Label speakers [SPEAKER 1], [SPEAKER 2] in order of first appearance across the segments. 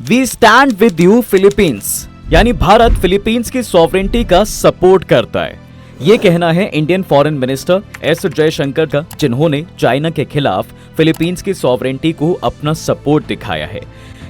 [SPEAKER 1] We stand with you Philippines, यानी Bharat Philippines की sovereignty का सपोर्ट करता है। ये कहना है Indian foreign minister S Jaishankar का, जिन्होंने चाइना के खिलाफ फिलीपींस की सॉवरेंटी को अपना सपोर्ट दिखाया है।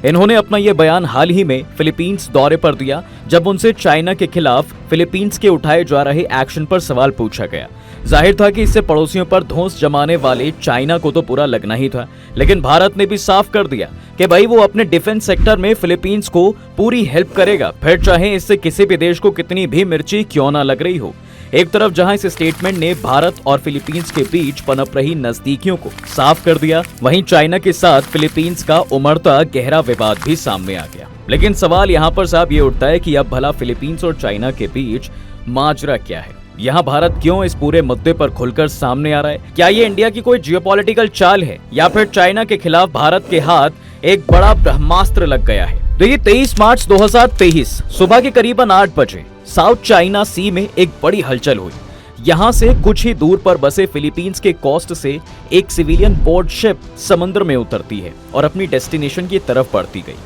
[SPEAKER 1] इन्होंने अपना यह बयान हाल ही में फिलीपींस दौरे पर दिया, जब उनसे चाइना के खिलाफ फिलीपींस के उठाए जा रहे एक्शन पर सवाल पूछा गया। जाहिर था कि इससे पड़ोसियों पर धौंस जमाने वाले चाइना को तो बुरा लगना ही था, लेकिन भारत ने भी साफ कर दिया कि भाई वो अपने डिफेंस सेक्टर में फिलीपींस को पूरी हेल्प करेगा, फिर चाहे इससे किसी भी देश को कितनी भी मिर्ची क्यों ना लग रही हो। एक तरफ जहां इस स्टेटमेंट ने भारत और फिलीपींस के बीच पनप रही नजदीकियों को साफ कर दिया, वहीं चाइना के साथ फिलीपींस का उमड़ता गहरा विवाद भी सामने आ गया। लेकिन सवाल यहां पर साहब ये उठता है कि अब भला फिलीपींस और चाइना के बीच माजरा क्या है? यहाँ भारत क्यों इस पूरे मुद्दे पर खुलकर सामने आ रहा है? क्या ये इंडिया की कोई जियोपॉलिटिकल चाल है, या फिर चाइना के खिलाफ भारत के हाथ एक बड़ा ब्रह्मास्त्र लग गया है? तो ये 23 मार्च 2023 सुबह के करीबन 8 बजे साउथ चाइना सी में एक बड़ी हलचल हुई। यहाँ से कुछ ही दूर पर बसे फिलीपींस के कोस्ट से एक सिविलियन बोर्ड शिप समुद्र में उतरती है और अपनी डेस्टिनेशन की तरफ बढ़ती गई।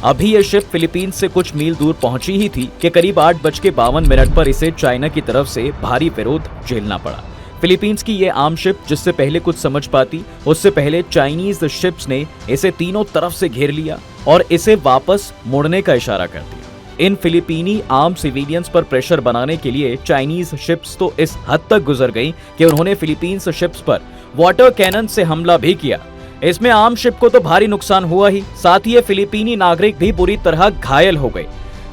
[SPEAKER 1] अभी यह शिप फिलीपींस से कुछ मील दूर पहुंची ही थी कि करीब 8:52 पर इसे चाइना की तरफ से भारी विरोध झेलना पड़ा। फिलीपींस की ये आम शिप जिससे पहले कुछ समझ पाती, उससे पहले चाइनीज शिप्स ने इसे तीनों तरफ से घेर लिया और इसे वापस मुड़ने का इशारा कर दिया। इन फिलीपीनी आर्म सिविलियंस पर प्रेशर बनाने के लिए चाइनीज शिप्स तो इस हद तक गुजर गई कि उन्होंने फिलीपींस शिप्स पर वाटर कैनन से हमला भी किया। इसमें आर्म शिप को तो भारी नुकसान हुआ ही, साथ ही ये फिलीपीनी नागरिक भी बुरी तरह घायल हो गए।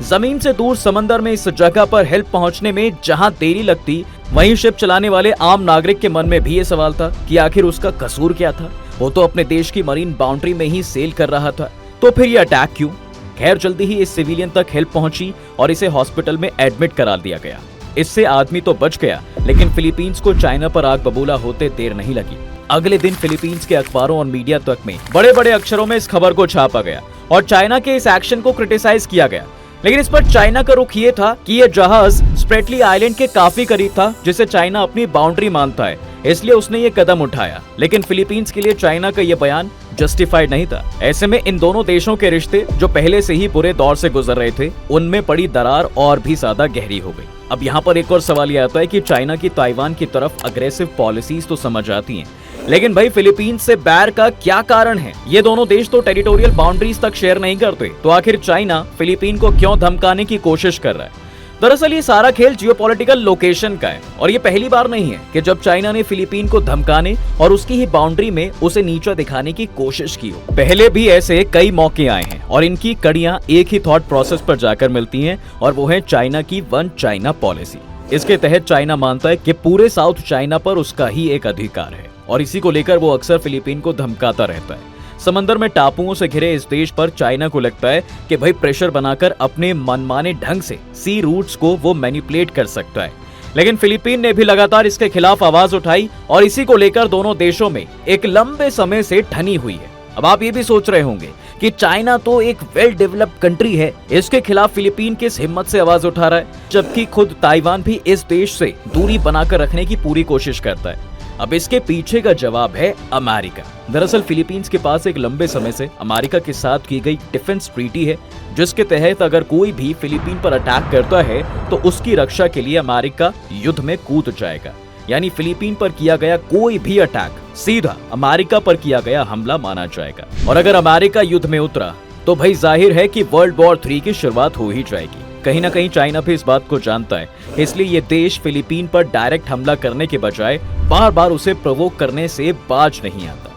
[SPEAKER 1] जमीन से दूर समंदर में इस जगह पर हेल्प पहुंचने में जहां देरी लगती, वहीं शिप चलाने वाले आम नागरिक के मन में भी ये सवाल था कि आखिर उसका कसूर क्या था? वो तो अपने देश की मरीन बाउंड्री में ही सेल कर रहा था, तो फिर ये अटैक क्यों? खैर जल्दी ही इस सिविलियन तक हेल्प पहुंची और इसे हॉस्पिटल में एडमिट करा दिया गया। इससे आदमी तो बच गया, लेकिन फिलीपींस को चाइना पर आग बबूला होते देर नहीं लगी। अगले दिन फिलीपींस के अखबारों और मीडिया तक में बड़े बड़े अक्षरों में इस खबर को छापा गया और चाइना के इस एक्शन को क्रिटिसाइज किया गया। लेकिन इस पर चाइना का रुख ये था कि यह जहाज स्प्रेटली आइलैंड के काफी करीब था, जिसे चाइना अपनी बाउंड्री मानता है, इसलिए उसने ये कदम उठाया। लेकिन फिलीपींस के लिए चाइना का यह बयान जस्टिफाइड नहीं था। ऐसे में इन दोनों देशों के रिश्ते जो पहले से ही बुरे दौर से गुजर रहे थे, उनमें पड़ी दरार और भी ज्यादा गहरी हो गई। अब यहाँ पर एक और सवाल यह आता है कि चाइना की ताइवान की तरफ अग्रेसिव पॉलिसीज तो समझ आती हैं, लेकिन भाई फिलीपींस से बैर का क्या कारण है? ये दोनों देश तो टेरिटोरियल बाउंड्रीज तक शेयर नहीं करते, तो आखिर चाइना फिलीपीन को क्यों धमकाने की कोशिश कर रहा है? दरअसल ये सारा खेल जियोपॉलिटिकल लोकेशन का है, और ये पहली बार नहीं है कि जब चाइना ने फिलीपीन को धमकाने और उसकी ही बाउंड्री में उसे नीचा दिखाने की कोशिश की हो। पहले भी ऐसे कई मौके आए हैं और इनकी कड़ियां एक ही थॉट प्रोसेस पर जाकर मिलती हैं, और वो है चाइना की वन चाइना पॉलिसी। इसके तहत चाइना मानता है कि पूरे साउथ चाइना पर उसका ही एक अधिकार है, और इसी को लेकर वो अक्सर फिलीपीन को धमकाता रहता है। समंदर में टापुओं से घिरे इस देश पर चाइना को लगता है कि भाई प्रेशर बनाकर अपने मनमाने ढंग से सी रूट्स को वो मैनिपुलेट कर सकता है। लेकिन फिलीपीन ने भी लगातार इसके खिलाफ आवाज उठाई और इसी को लेकर दोनों देशों में एक लंबे समय से ठनी हुई है। अब आप ये भी सोच रहे होंगे कि चाइना तो एक वेल डेवलप्ड कंट्री है, इसके खिलाफ फिलीपीन किस हिम्मत से आवाज उठा रहा है, जबकि खुद ताइवान भी इस देश से दूरी बनाकर रखने की पूरी कोशिश करता है। अब इसके पीछे का जवाब है अमेरिका। दरअसल फिलीपींस के पास एक लंबे समय से अमेरिका के साथ की गई डिफेंस ट्रीटी है, जिसके तहत अगर कोई भी फिलीपीन पर अटैक करता है तो उसकी रक्षा के लिए अमेरिका युद्ध में कूद जाएगा। यानी फिलीपीन पर किया गया कोई भी अटैक सीधा अमेरिका पर किया गया हमला माना जाएगा, और अगर अमेरिका युद्ध में उतरा तो भाई जाहिर है कि वर्ल्ड वॉर 3 की शुरुआत हो ही जाएगी। कहीं ना कहीं चाइना भी इस बात को जानता है, इसलिए ये देश फिलीपीन पर डायरेक्ट हमला करने के बजाय बार बार उसे प्रोवोक करने से बाज नहीं आता।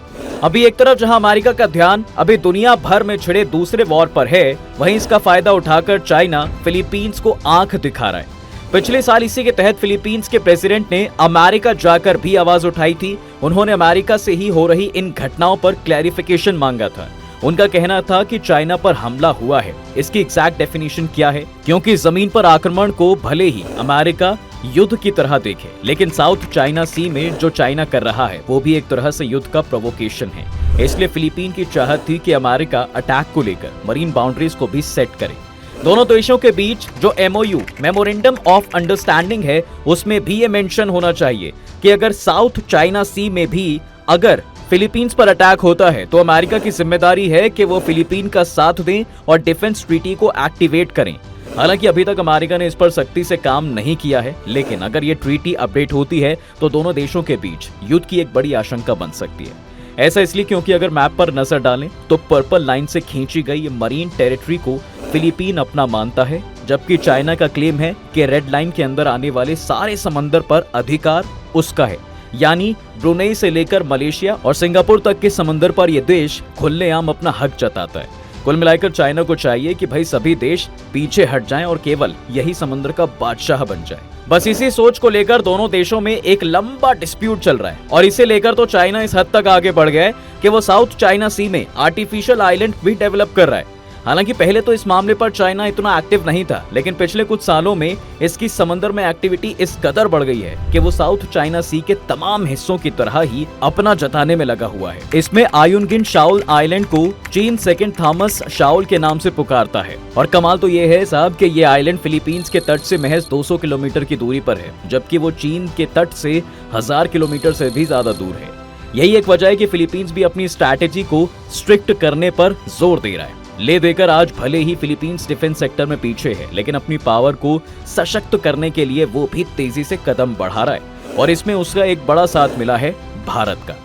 [SPEAKER 1] अभी एक तरफ जहां अमेरिका का ध्यान अभी दुनिया भर में छिड़े दूसरे वॉर पर है, वहीं इसका फायदा उठाकर चाइना फिलीपींस को आंख दिखा रहा है। पिछले साल इसी के तहत फिलीपींस के प्रेसिडेंट ने अमेरिका जाकर भी आवाज उठाई थी। उन्होंने अमेरिका से ही हो रही इन घटनाओं पर क्लैरिफिकेशन मांगा था। उनका कहना था कि चाइना पर हमला हुआ है, इसकी एग्जैक्ट डेफिनेशन क्या है, क्योंकि जमीन पर आक्रमण को भले ही अमेरिका युद्ध की तरह देखे, लेकिन साउथ चाइना सी में जो चाइना कर रहा है वो भी एक तरह से युद्ध का प्रोवोकेशन है। इसलिए फिलीपीन की चाहत थी कि अमेरिका अटैक को लेकर मरीन बाउंड्रीज को भी सेट करे। दोनों देशों के बीच जो MOU मेमोरेंडम ऑफ अंडरस्टैंडिंग है, उसमें भी ये मेंशन होना चाहिए कि अगर साउथ चाइना सी में भी अगर फिलीपींस पर अटैक होता है तो अमेरिका की जिम्मेदारी है कि वो फिलीपीन का साथ दें और डिफेंस ट्रीटी को एक्टिवेट करें। हालांकि अभी तक अमेरिका ने इस पर सख्ती से काम नहीं किया है, लेकिन अगर ये ट्रीटी अपडेट होती है तो दोनों देशों के बीच युद्ध की एक बड़ी आशंका बन सकती है। ऐसा इसलिए क्योंकि अगर मैप पर नजर डालें तो पर्पल लाइन से खींची गई ये मरीन टेरिटरी को फिलीपीन अपना मानता है, जबकि चाइना का क्लेम है कि रेड लाइन के अंदर आने वाले सारे समंदर पर अधिकार उसका है। यानी ब्रुनेई से लेकर मलेशिया और सिंगापुर तक के समंदर पर यह देश खुलेआम अपना हक जताता है। कुल मिलाकर चाइना को चाहिए कि भाई सभी देश पीछे हट जाएं और केवल यही समंदर का बादशाह बन जाए। बस इसी सोच को लेकर दोनों देशों में एक लंबा डिस्प्यूट चल रहा है और इसे लेकर तो चाइना इस हद तक आगे बढ़ गया है कि वो साउथ चाइना सी में आर्टिफिशियल आइलैंड भी डेवलप कर रहा है। हालांकि पहले तो इस मामले पर चाइना इतना एक्टिव नहीं था, लेकिन पिछले कुछ सालों में इसकी समंदर में एक्टिविटी इस कदर बढ़ गई है कि वो साउथ चाइना सी के तमाम हिस्सों की तरह ही अपना जताने में लगा हुआ है। इसमें आयुनगिन शाओल आइलैंड को चीन सेकंड थॉमस शाओल के नाम से पुकारता है और कमाल तो ये है साहब कि ये आइलैंड फिलीपींस के तट से महज 200 किलोमीटर की दूरी पर है, जबकि वो चीन के तट से 1000 किलोमीटर से भी ज्यादा दूर है। यही एक वजह है कि फिलीपींस भी अपनी स्ट्रैटेजी को स्ट्रिक्ट करने पर जोर दे रहा है। ले देकर आज भले ही फिलीपींस डिफेंस सेक्टर में पीछे है, लेकिन अपनी पावर को सशक्त करने के लिए वो भी तेजी से कदम बढ़ा रहा है और इसमें उसका एक बड़ा साथ मिला है भारत का।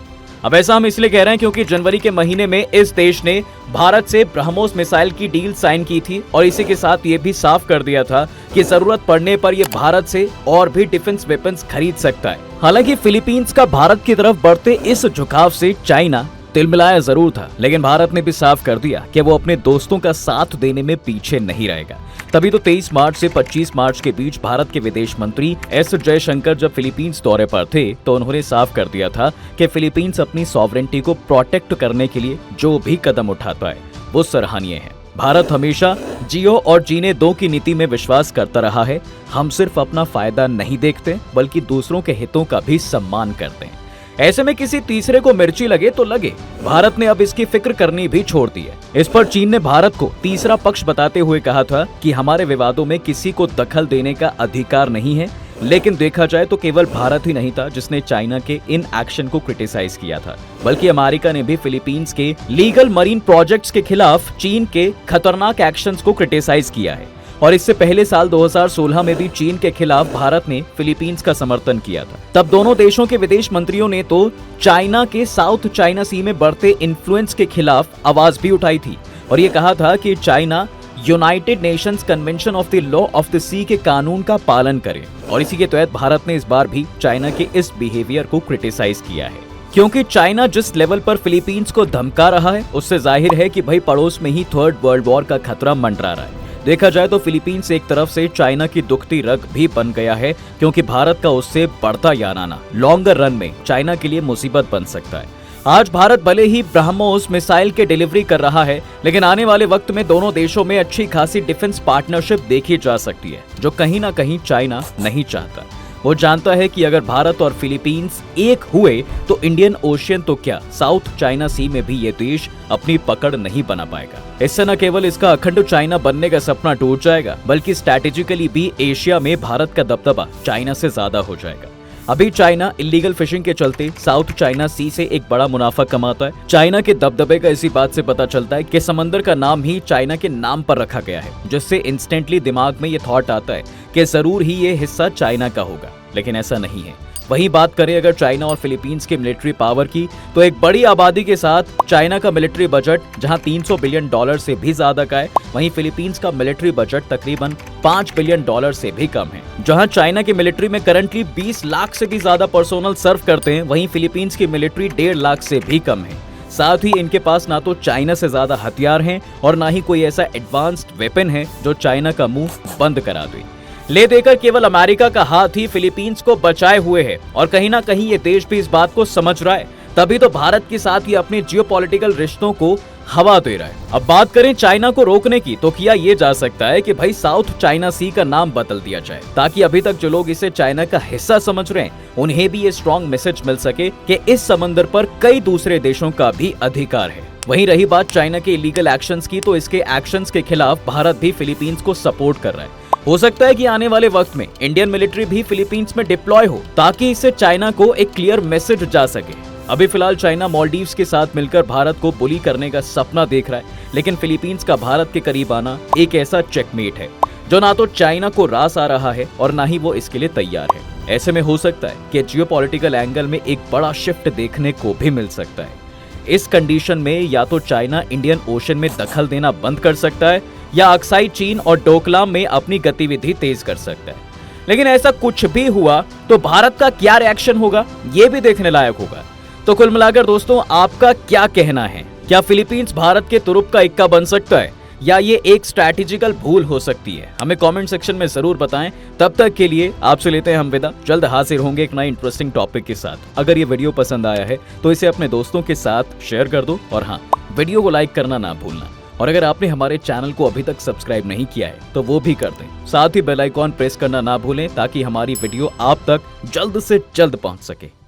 [SPEAKER 1] अब ऐसा हम इसलिए कह रहे हैं क्योंकि जनवरी के महीने में इस देश ने भारत से ब्रह्मोस मिसाइल की डील साइन की थी और इसी के साथ ये भी साफ कर दिया था कि जरूरत पड़ने पर ये भारत से और भी डिफेंस वेपन्स खरीद सकता है। हालांकि फिलीपींस का भारत की तरफ बढ़ते इस झुकाव से चाइना तिलमिलाया जरूर था, लेकिन भारत ने भी साफ कर दिया कि वो अपने दोस्तों का साथ देने में पीछे नहीं रहेगा। तभी तो 23 मार्च से 25 मार्च के बीच भारत के विदेश मंत्री एस जयशंकर जब फिलीपींस दौरे पर थे तो उन्होंने साफ कर दिया था कि फिलीपींस अपनी सॉवरेंटी को प्रोटेक्ट करने के लिए जो भी कदम उठाता है वो सराहनीय है। भारत हमेशा जियो और जीने दो की नीति में विश्वास करता रहा है। हम सिर्फ अपना फायदा नहीं देखते बल्कि दूसरों के हितों का भी सम्मान करते हैं। ऐसे में किसी तीसरे को मिर्ची लगे तो लगे, भारत ने अब इसकी फिक्र करनी भी छोड़ दी है। इस पर चीन ने भारत को तीसरा पक्ष बताते हुए कहा था कि हमारे विवादों में किसी को दखल देने का अधिकार नहीं है, लेकिन देखा जाए तो केवल भारत ही नहीं था जिसने चाइना के इन एक्शन को क्रिटिसाइज किया था, बल्कि अमेरिका ने भी फिलीपींस के लीगल मरीन प्रोजेक्ट्स के खिलाफ चीन के खतरनाक एक्शंस को क्रिटिसाइज किया है। और इससे पहले साल 2016 में भी चीन के खिलाफ भारत ने फिलीपींस का समर्थन किया था। तब दोनों देशों के विदेश मंत्रियों ने तो चाइना के साउथ चाइना सी में बढ़ते इन्फ्लुएंस के खिलाफ आवाज भी उठाई थी और ये कहा था कि China United Nations convention of the law of the sea के कानून का पालन करे। और इसी के तहत भारत ने इस बार भी चाइना के इस बिहेवियर को क्रिटिसाइज किया है, क्योंकि चाइना जिस लेवल पर फिलीपींस को धमका रहा है उससे जाहिर है कि भाई पड़ोस में ही थर्ड वर्ल्ड वॉर का खतरा मंडरा रहा है। देखा जाए तो फिलीपींस एक तरफ से चाइना की दुखती रग भी बन गया है, क्योंकि भारत का उससे बढ़ता याराना लॉन्गर रन में चाइना के लिए मुसीबत बन सकता है। आज भारत भले ही ब्रह्मोस मिसाइल के डिलीवरी कर रहा है, लेकिन आने वाले वक्त में दोनों देशों में अच्छी खासी डिफेंस पार्टनरशिप देखी जा सकती है, जो कहीं ना कहीं चाइना नहीं चाहता। वो जानता है कि अगर भारत और फिलीपींस एक हुए तो इंडियन ओशियन तो क्या साउथ चाइना सी में भी ये देश अपनी पकड़ नहीं बना पाएगा। इससे न केवल इसका अखंड चाइना बनने का सपना टूट जाएगा, बल्कि स्ट्रैटेजिकली भी एशिया में भारत का दबदबा चाइना से ज्यादा हो जाएगा। अभी चाइना इलीगल फिशिंग के चलते साउथ चाइना सी से एक बड़ा मुनाफा कमाता है। चाइना के दबदबे का इसी बात से पता चलता है कि समंदर का नाम ही चाइना के नाम पर रखा गया है, जिससे इंस्टेंटली दिमाग में ये थॉट आता है कि जरूर ही ये हिस्सा चाइना का होगा, लेकिन ऐसा नहीं है। वहीं बात करें अगर चाइना और फिलीपींस की मिलिट्री पावर की, तो एक बड़ी आबादी के साथ चाइना का मिलिट्री बजट जहां 300 बिलियन डॉलर से भी ज्यादा का है, वहीं फिलीपींस का मिलिट्री बजट तकरीबन 5 बिलियन डॉलर से भी कम है। जहां चाइना की मिलिट्री में करंटली 20 लाख से भी ज्यादा पर्सोनल सर्व करते हैं, वहीं फिलीपींस की मिलिट्री 1.5 लाख से भी कम है। साथ ही इनके पास ना तो चाइना से ज्यादा हथियार हैं और ना ही कोई ऐसा एडवांस्ड वेपन है जो चाइना का मुंह बंद करा दे। ले देकर केवल अमेरिका का हाथ ही फिलीपींस को बचाए हुए है और कहीं ना कहीं ये देश भी इस बात को समझ रहा है, तभी तो भारत के साथ ही अपने जियोपॉलिटिकल रिश्तों को हवा दे रहा है। अब बात करें चाइना को रोकने की, तो किया ये जा सकता है कि भाई साउथ चाइना सी का नाम बदल दिया जाए, ताकि अभी तक जो लोग इसे चाइना का हिस्सा समझ रहे हैं उन्हें भी ये स्ट्रॉन्ग मैसेज मिल सके कि इस समंदर पर कई दूसरे देशों का भी अधिकार है। वहीं रही बात चाइना के इलीगल एक्शंस की, तो इसके एक्शंस के खिलाफ भारत भी फिलीपींस को सपोर्ट कर रहा है। हो सकता है कि आने वाले वक्त में इंडियन मिलिट्री भी फिलीपींस में डिप्लॉय हो, ताकि इससे चाइना को एक क्लियर मैसेज जा सके अभी फिलहाल चाइना मालदीव्स के साथ मिलकर भारत को बुली करने का सपना देख रहा है, लेकिन फिलीपींस का भारत के करीब आना एक ऐसा चेकमेट है जो ना तो चाइना को रास आ रहा है और ना ही वो इसके लिए तैयार है। ऐसे में हो सकता है कि जियोपॉलिटिकल एंगल में एक बड़ा शिफ्ट देखने को भी मिल सकता है। इस कंडीशन में या तो चाइना इंडियन ओशन में दखल देना बंद कर सकता है या अक्साई चीन और डोकलाम में अपनी गतिविधि तेज कर सकता है। लेकिन ऐसा कुछ भी हुआ तो भारत का क्या रिएक्शन होगा, ये भी देखने लायक होगा। तो कुल मिलाकर दोस्तों, आपका क्या कहना है? क्या फिलीपींस भारत के तुरुप का इक्का बन सकता है या ये एक स्ट्रैटेजिकल भूल हो सकती है? हमें कमेंट सेक्शन में जरूर बताएं। तब तक के लिए आपसे लेते हैं हम विदा। जल्द हाजिर होंगे एक नए इंटरेस्टिंग टॉपिक के साथ। अगर ये वीडियो पसंद आया है तो इसे अपने दोस्तों के साथ शेयर कर दो और हाँ, वीडियो को लाइक करना ना भूलना। और अगर आपने हमारे चैनल को अभी तक सब्सक्राइब नहीं किया है तो वो भी कर दें। साथ ही बेल आइकॉन प्रेस करना ना भूलें ताकि हमारी वीडियो आप तक जल्द से जल्द पहुंच सके।